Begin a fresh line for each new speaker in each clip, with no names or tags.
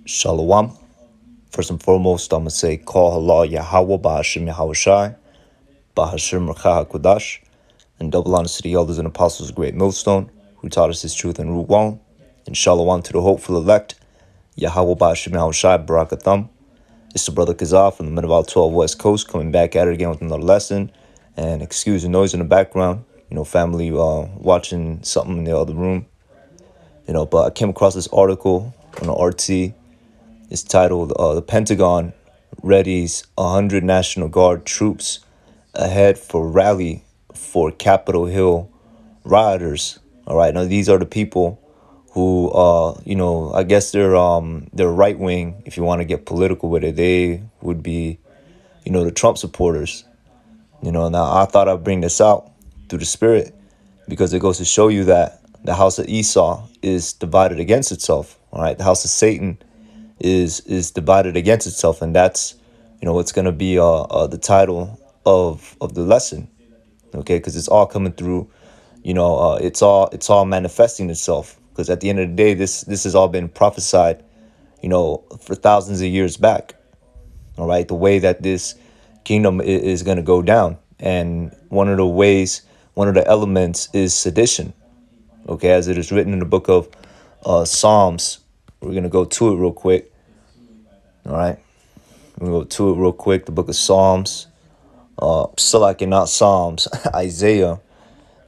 Shalom. First and foremost, I'm going to say, Call Allah Yahweh Ba'ashim Yahawashi, Ba'ashim Rakha HaKodash, and double honors to the elders and apostles of Great Millstone, who taught us his truth and root wrong, and shalom to the hopeful elect, Yahweh Ba'ashim Yahawashi, Barakatham. It's the brother Kazaf from the Mid-Val 12 West Coast, coming back at it again with another lesson, and excuse the noise in the background, family watching something in the other room, but I came across this article on the RT. It's titled, The Pentagon Readies 100 National Guard Troops Ahead for Rally for Capitol Hill Rioters. All right, now these are the people who, I guess they're right wing, if you want to get political with it. They would be, the Trump supporters. Now I thought I'd bring this out through the spirit because it goes to show you that the house of Esau is divided against itself. All right, the house of Satan is divided against itself, and that's what's going to be the title of the lesson, okay, because it's all coming through, it's all manifesting itself, because at the end of the day, this has all been prophesied, for thousands of years back. All right, the way that this kingdom is going to go down, and one of the elements is sedition, okay, as it is written in the book of Psalms. We're going to go to it real quick. All right, we'll go to it real quick. The book of Psalms, not Psalms, Isaiah,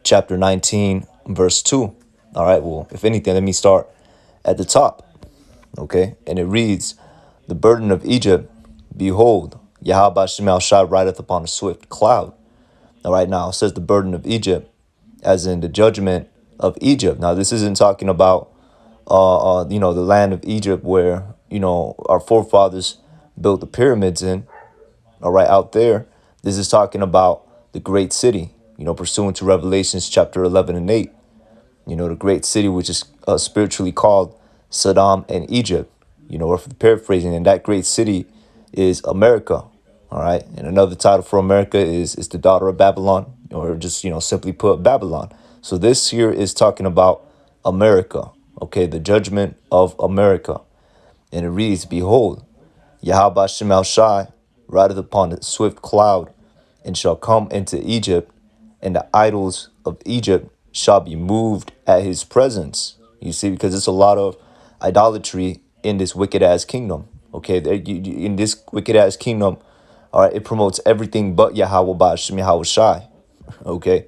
chapter 19, verse 2. All right, well, if anything, let me start at the top, okay? And it reads, the burden of Egypt, behold, Yahweh Shemel Shai rideth upon a swift cloud. All right, now it says the burden of Egypt, as in the judgment of Egypt. Now, this isn't talking about, the land of Egypt where, our forefathers built the pyramids in, all right, out there. This is talking about the great city, pursuant to Revelations chapter 11 and 8, the great city, which is spiritually called Saddam and Egypt, or paraphrasing, and that great city is America, all right? And another title for America is the daughter of Babylon, or just, simply put, Babylon. So this here is talking about America, okay, the judgment of America. And it reads, behold, Yahweh Shemel Shai rideth upon a swift cloud, and shall come into Egypt, and the idols of Egypt shall be moved at his presence. You see, because there's a lot of idolatry in this wicked-ass kingdom. Okay, in this wicked-ass kingdom, all right, it promotes everything but Yahweh Ba'ashim Yahweh Shai. Okay,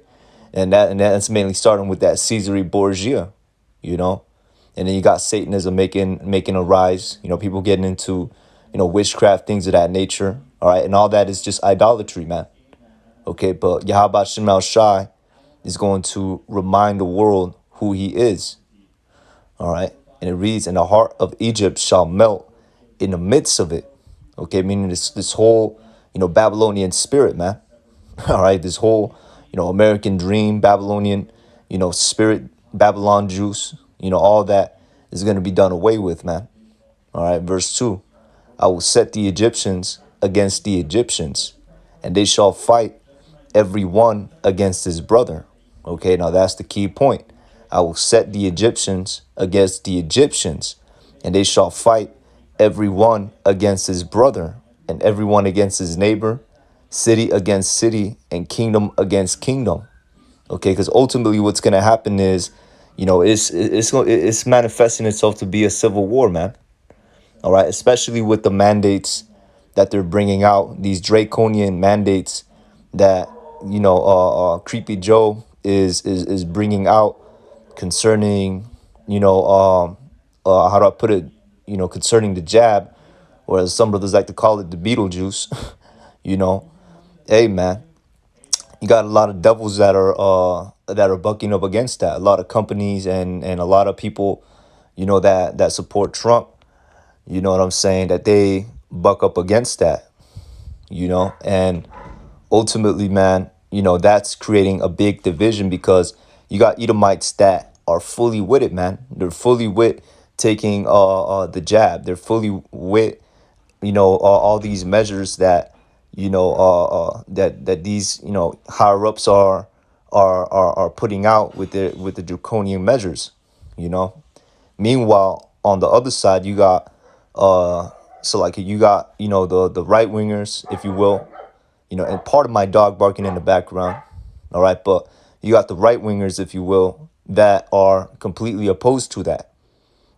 and that's mainly starting with that Caesarea Borgia, and then you got Satanism making a rise. People getting into, witchcraft, things of that nature. All right, and all that is just idolatry, man. Okay, but Yahweh Shemel Shai is going to remind the world who he is. All right, and it reads, and the heart of Egypt shall melt in the midst of it. Okay, meaning this whole, Babylonian spirit, man. All right, this whole, American dream, Babylonian, spirit, Babylon juice, all that is going to be done away with, man. All right, verse 2, I will set the Egyptians against the Egyptians, and they shall fight every one against his brother. Okay, now that's the key point. I will set the Egyptians against the Egyptians, and they shall fight every one against his brother, and every one against his neighbor, city against city, and kingdom against kingdom. Okay, because ultimately what's going to happen is, it's manifesting itself to be a civil war, man. All right, especially with the mandates that they're bringing out, these draconian mandates that, Creepy Joe is bringing out concerning, how do I put it, concerning the jab, or as some brothers like to call it, the Beetlejuice. Hey, man, you got a lot of devils that are bucking up against that. A lot of companies and a lot of people, that support Trump. You know what I'm saying? That they buck up against that. And ultimately, man, that's creating a big division, because you got Edomites that are fully with it, man. They're fully with taking the jab. They're fully with, all these measures that, that these, higher ups are putting out with the draconian measures. Meanwhile, on the other side, you got So like you got, the right wingers, if you will, and part of my dog barking in the background. All right, but you got the right wingers, if you will, that are completely opposed to that.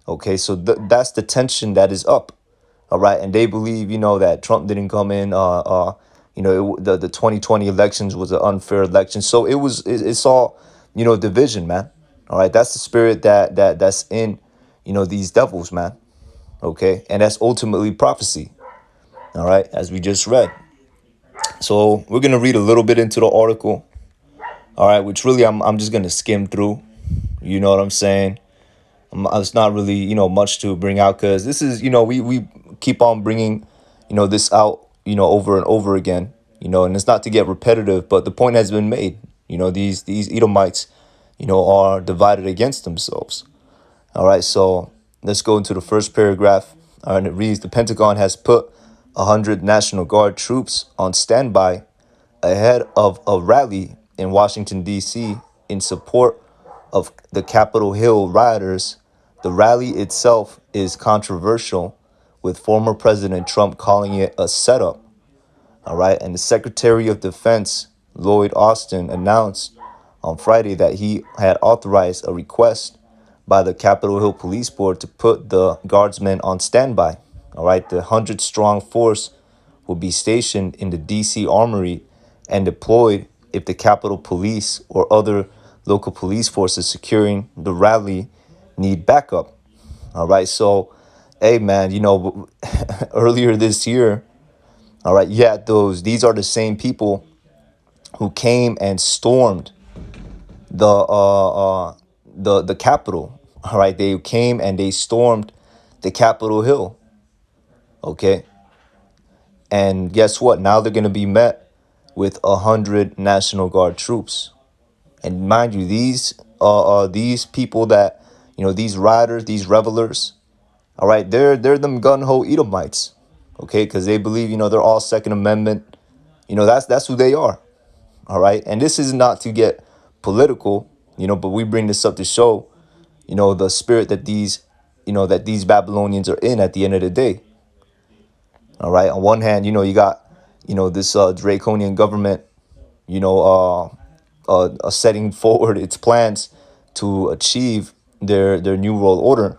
Okay, so that's the tension that is up. All right, and they believe, that Trump didn't come in. The 2020 elections was an unfair election. So it's all, division, man. All right, that's the spirit that's in, these devils, man. Okay, and that's ultimately prophecy. All right, as we just read. So we're gonna read a little bit into the article. All right, which really I'm just gonna skim through. You know what I'm saying? It's not really, much to bring out, because this is, we keep on bringing, this out, over and over again, and it's not to get repetitive, but the point has been made. These Edomites, are divided against themselves. All right, so let's go into the first paragraph. All right, and it reads: the Pentagon has put 100 National Guard troops on standby ahead of a rally in Washington, D.C. in support of the Capitol Hill rioters. The rally itself is controversial, with former President Trump calling it a setup. All right, and the Secretary of Defense, Lloyd Austin, announced on Friday that he had authorized a request by the Capitol Hill Police Board to put the guardsmen on standby. All right, the 100-strong force will be stationed in the D.C. Armory and deployed if the Capitol Police or other local police forces securing the rally need backup. All right, so, hey, man, earlier this year, all right, these are the same people who came and stormed the the Capitol. All right, they came and they stormed the Capitol Hill. Okay, and guess what? Now they're gonna be met with 100 National Guard troops. And mind you, these people that, these rioters, these revelers, all right, they're them gun ho Edomites, okay, because they believe, they're all Second Amendment. That's who they are. All right, and this is not to get political, but we bring this up to show, the spirit that these Babylonians are in at the end of the day. All right, on one hand, you got, this draconian government, setting forward its plans to achieve their new world order.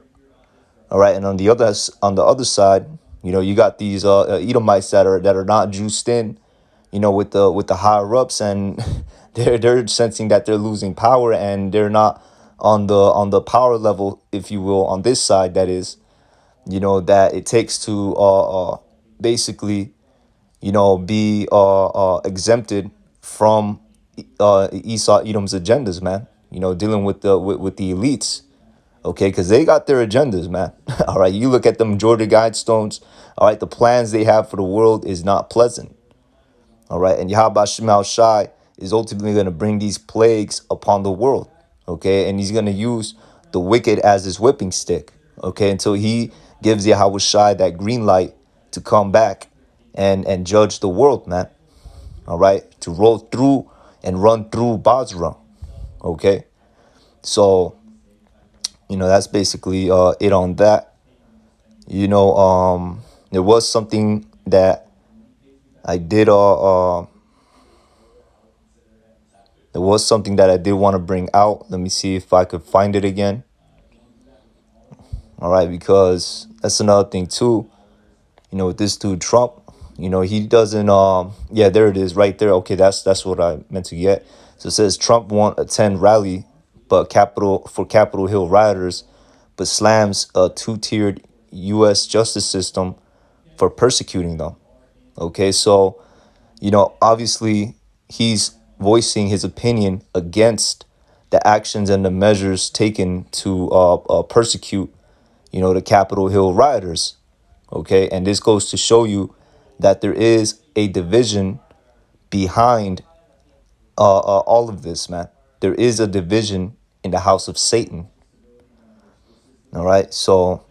All right, and on the other side, you got these Edomites that are not juiced in, with the higher ups, and they're sensing that they're losing power, and they're not on the power level, if you will, on this side. That is, that it takes to basically, be exempted from Esau Edom's agendas, man. Dealing with the elites, okay, because they got their agendas, man. All right, you look at them Georgia Guidestones. All right, the plans they have for the world is not pleasant. All right, and Yahweh Shemal Shai is ultimately going to bring these plagues upon the world, okay, and he's going to use the wicked as his whipping stick, okay, until he gives Yahweh Shai that green light to come back and judge the world, man. All right, to roll through and run through Basra, okay. So, that's basically it on that. There was something that I did there was something that I did want to bring out. Let me see if I could find it again. All right, because that's another thing too. With this dude Trump, he doesn't there it is right there. Okay, that's what I meant to get. So it says Trump won't attend rally but Capitol Hill rioters, but slams a two-tiered US justice system for persecuting them. Okay, so obviously he's voicing his opinion against the actions and the measures taken to persecute, the Capitol Hill rioters. Okay, and this goes to show you that there is a division behind all of this, man. There is a division in the house of Satan. All right, so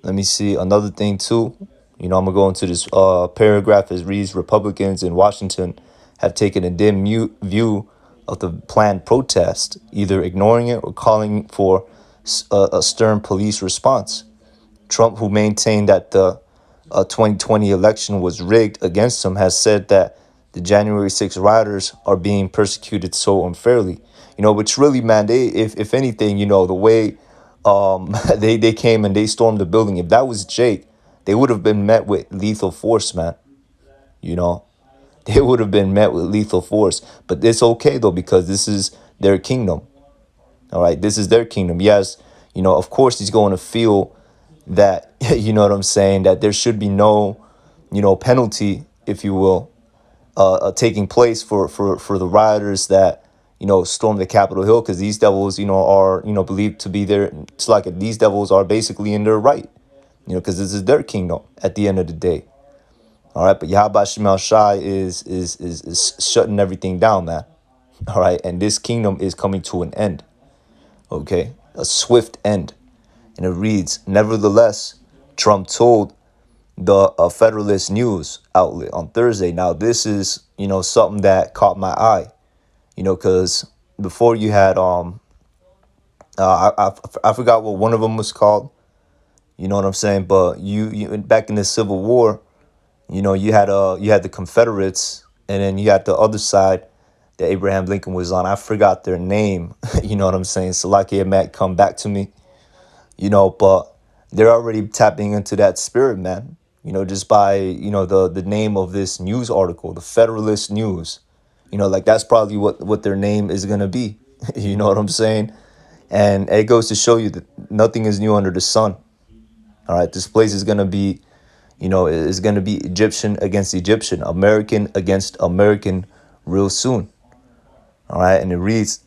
let me see another thing too. I'm gonna go into this paragraph as reads: Republicans in Washington have taken a dim view of the planned protest, either ignoring it or calling for a stern police response. Trump, who maintained that the 2020 election was rigged against him, has said that the January 6 rioters are being persecuted so unfairly. Which really, man, if anything, the way they came and they stormed the building, if that was Jake, they would have been met with lethal force, man. You know, they would have been met with lethal force. But it's okay though, because this is their kingdom. All right, this is their kingdom. Yes, of course he's going to feel that, you know what I'm saying, that there should be no, penalty, if you will, taking place for the rioters that, stormed the Capitol Hill, because these devils, are, believed to be there. It's like these devils are basically in their right, because this is their kingdom at the end of the day. All right, but Yahweh Shemel Shai is shutting everything down, man. All right, and this kingdom is coming to an end. Okay, a swift end. And it reads, nevertheless, Trump told the Federalist News outlet on Thursday. Now, this is, something that caught my eye, because before you had, I forgot what one of them was called, you know what I'm saying? But you back in the Civil War, you had the Confederates, and then you had the other side that Abraham Lincoln was on. I forgot their name, you know what I'm saying? Salakia might come back to me, but they're already tapping into that spirit, man. Just by, the name of this news article, the Federalist News, like that's probably what their name is going to be. You know what I'm saying? And it goes to show you that nothing is new under the sun. All right. This place is going to be, is going to be Egyptian against Egyptian, American against American real soon. All right. And it reads,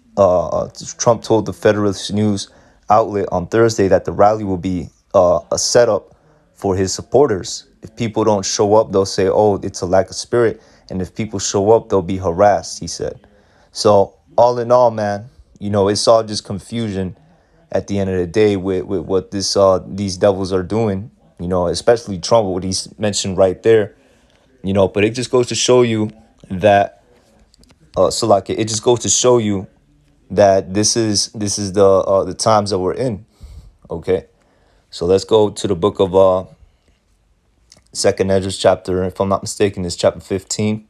Trump told the Federalist News outlet on Thursday that the rally will be a setup for his supporters. If people don't show up, they'll say, oh, it's a lack of spirit. And if people show up, they'll be harassed, he said. So all in all, man, it's all just confusion at the end of the day with what these devils are doing, especially Trump, what he's mentioned right there, but it just goes to show you that, it just goes to show you that this is the times that we're in. Okay. So let's go to the book of Second Ezra chapter, if I'm not mistaken, it's chapter 15.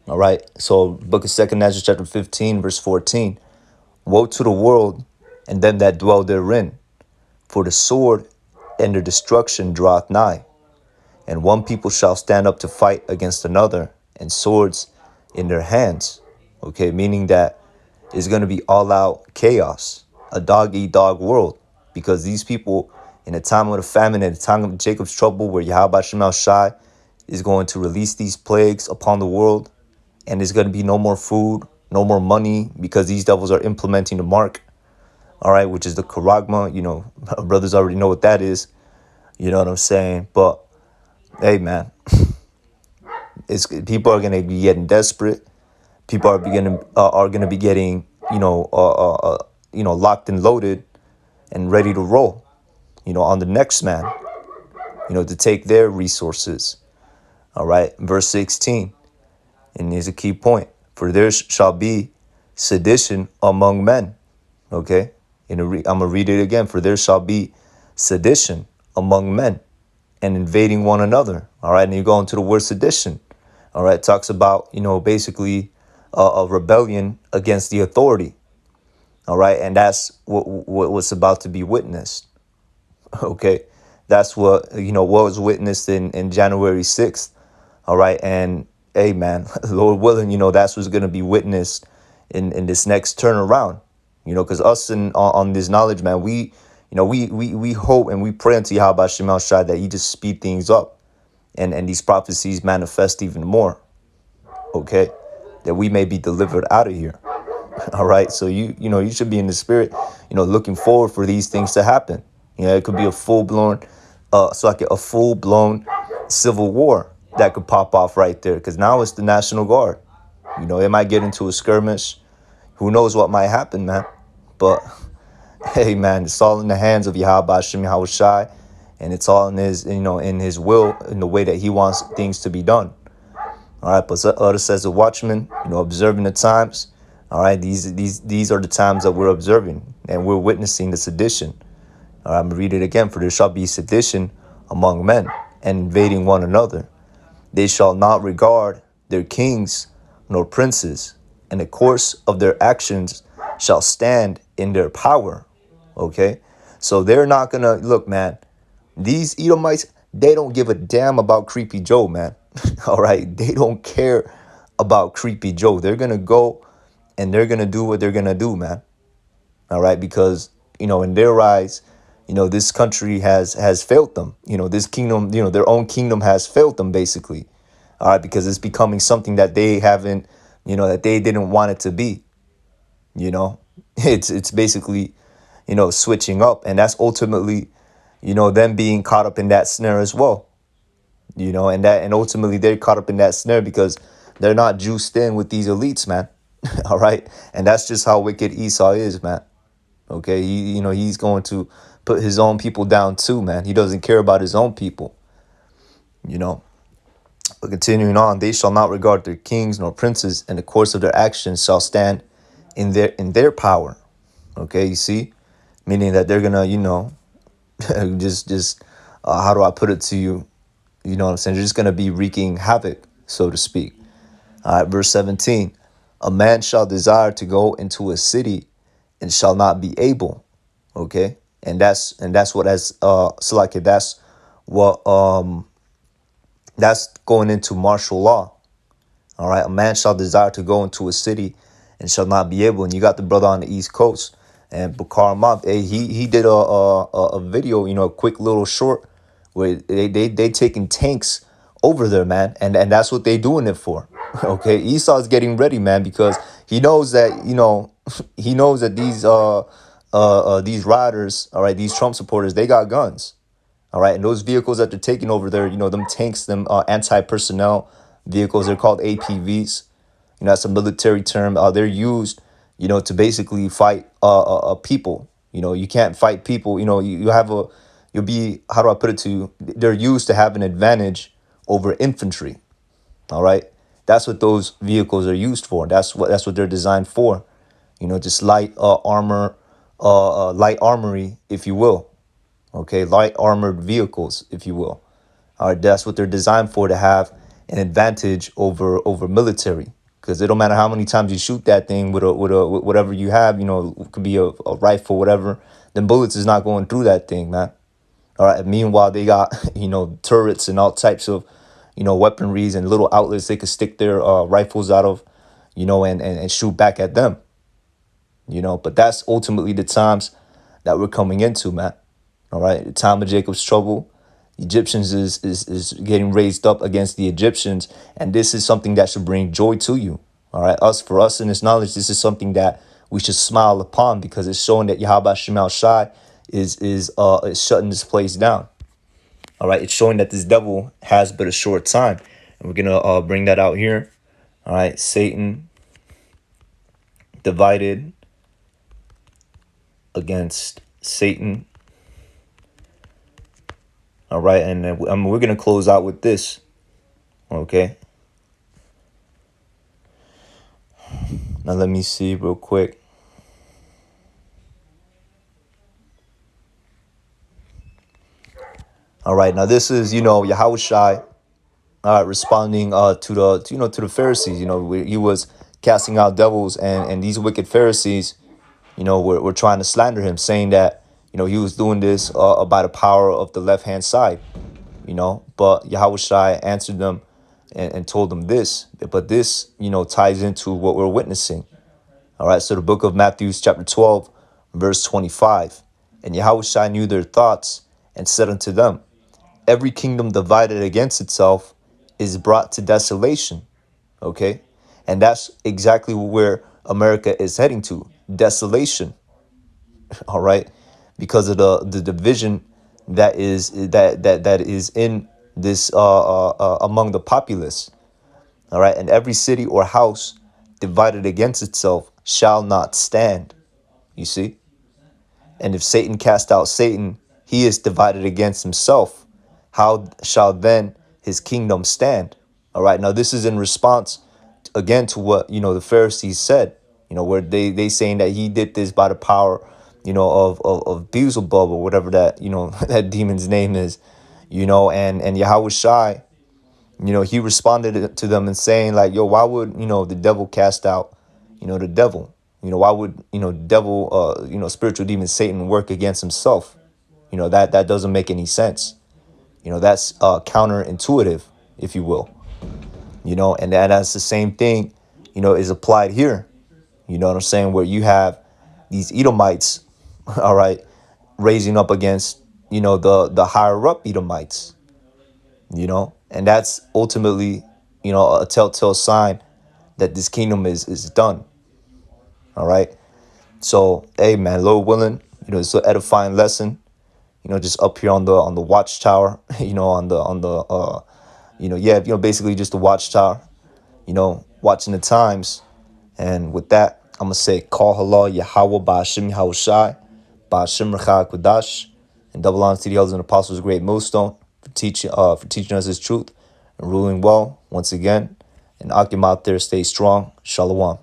All right. So book of Second Ezra chapter 15, verse 14. Woe to the world and them that dwell therein, for the sword and their destruction draweth nigh. And one people shall stand up to fight against another, and swords in their hands. Okay, meaning that it's going to be all out chaos, a dog eat dog world, because these people, in a time of the famine, in a time of Jacob's trouble, where Yahweh Shemel Shai is going to release these plagues upon the world, and there's going to be no more food, no more money, because these devils are implementing the mark, all right, which is the charagma. Brothers already know what that is. You know what I'm saying? But hey, man, people are gonna be getting desperate. People are gonna be getting locked and loaded and ready to roll. On the next man. To take their resources. All right, verse 16, and here's a key point: for there shall be sedition among men. Okay, I'm gonna read it again. For there shall be sedition among men, and invading one another. All right, and you go into the word sedition. All right, it talks about, basically a rebellion against the authority. All right, and that's what's about to be witnessed. Okay, that's what was witnessed in January 6th. All right, and hey, man, Lord willing, that's what's going to be witnessed in this next turnaround. Because us on this knowledge, man, we hope and we pray unto Yahweh Shemel Shai that He just speed things up, and these prophecies manifest even more. Okay, that we may be delivered out of here. All right, so you should be in the spirit, looking forward for these things to happen. It could be a full blown, a full blown civil war that could pop off right there, because now it's the National Guard. It might get into a skirmish. Who knows what might happen, man? But hey, man, it's all in the hands of Yahweh Hashem Yahweh Shai, and it's all in His, in His will, in the way that He wants things to be done. All right, but others says the watchman, observing the times. All right, these are the times that we're observing and we're witnessing the sedition. All right, I'm gonna read it again. For there shall be sedition among men and invading one another. They shall not regard their kings nor princes, and the course of their actions shall stand in their power. Okay, so they're not gonna look, man. These Edomites, they don't give a damn about Creepy Joe, man. All right, they don't care about Creepy Joe. They're gonna go and they're gonna do what they're gonna do, man. All right, because in their eyes, this country has failed them. This kingdom, their own kingdom has failed them, basically. All right, because it's becoming something that they haven't, that they didn't want it to be. You know, it's basically, switching up, and that's ultimately, them being caught up in that snare as well. And ultimately they're caught up in that snare because they're not juiced in with these elites, man. All right, and that's just how wicked Esau is, man. Okay, he's going to put his own people down too, man. He doesn't care about his own people. You know, but continuing on, they shall not regard their kings nor princes, and the course of their actions shall stand in their power. Okay, you see, meaning that they're gonna, just how do I put it to you? You know what I'm saying? They're just gonna be wreaking havoc, so to speak. All right, verse 17: a man shall desire to go into a city and shall not be able. Okay, and that's what as Salaki, what that's going into martial law. All right, a man shall desire to go into a city and shall not be able. And you got the brother on the East Coast, and Bakar Mob, he did a video, a quick little short where they taking tanks over there, man, and that's what they doing it for. Okay, Esau's getting ready, man, because he knows that he knows that these riders, all right, these Trump supporters, they got guns. All right, and those vehicles that they're taking over there, them tanks, them anti-personnel vehicles, they're called APVs. That's a military term. They're used, to basically fight people. You can't fight people. You'll be, how do I put it to you? They're used to have an advantage over infantry. All right, that's what those vehicles are used for. That's what they're designed for. Just light armor, light armory, if you will. Okay, light armored vehicles, if you will. All right, that's what they're designed for, to have an advantage over military. Because it don't matter how many times you shoot that thing with whatever you have, it could be a rifle, whatever. Then bullets is not going through that thing, man. All right. Meanwhile, they got turrets and all types of weaponries and little outlets they could stick their rifles out of, and shoot back at them. But that's ultimately the times that we're coming into, man. All right, the time of Jacob's trouble. Egyptians is getting raised up against the Egyptians, and this is something that should bring joy to you. All right, for us in this knowledge, this is something that we should smile upon, because it's showing that Yahweh Shemal Shai is shutting this place down. All right, it's showing that this devil has but a short time, and we're gonna bring that out here. All right, Satan divided against Satan. All right, and we're going to close out with this, okay? Now, let me see real quick. All right, now this is, Yahushai responding to the Pharisees. He was casting out devils, and these wicked Pharisees, were trying to slander him, saying that, he was doing this by the power of the left-hand side. But Yahushua answered them and told them this. But this, ties into what we're witnessing. All right, so the book of Matthew, chapter 12, verse 25. And Yahushua knew their thoughts and said unto them, every kingdom divided against itself is brought to desolation. Okay, and that's exactly where America is heading to, desolation. All right, because of the division that is in this among the populace. All right, and every city or house divided against itself shall not stand. You see, and if Satan cast out Satan, he is divided against himself. How shall then his kingdom stand? All right. Now this is in response again to what the Pharisees said. Where they saying that he did this by the power, of Beelzebub or whatever that that demon's name is, and Yahweh Shai, he responded to them and saying like, yo, why would the devil cast out, the devil? Why would devil spiritual demon Satan work against himself? That doesn't make any sense. That's counterintuitive, if you will. And that's the same thing, is applied here. You know what I'm saying? Where you have these Edomites, all right, raising up against, the higher up Edomites, and that's ultimately, a telltale sign that this kingdom is done. All right. So, hey man, Lord willing, it's an edifying lesson, just up here on the watchtower, basically just the watchtower, watching the times. And with that, I'm gonna say, call halal Yahweh Ba'ashim Yahushai, Ba'ashim Recha Kudash, and double honors to the elders and apostles of Great Millstone for teaching us His truth and ruling well once again. And Akim out there, stay strong. Shalom.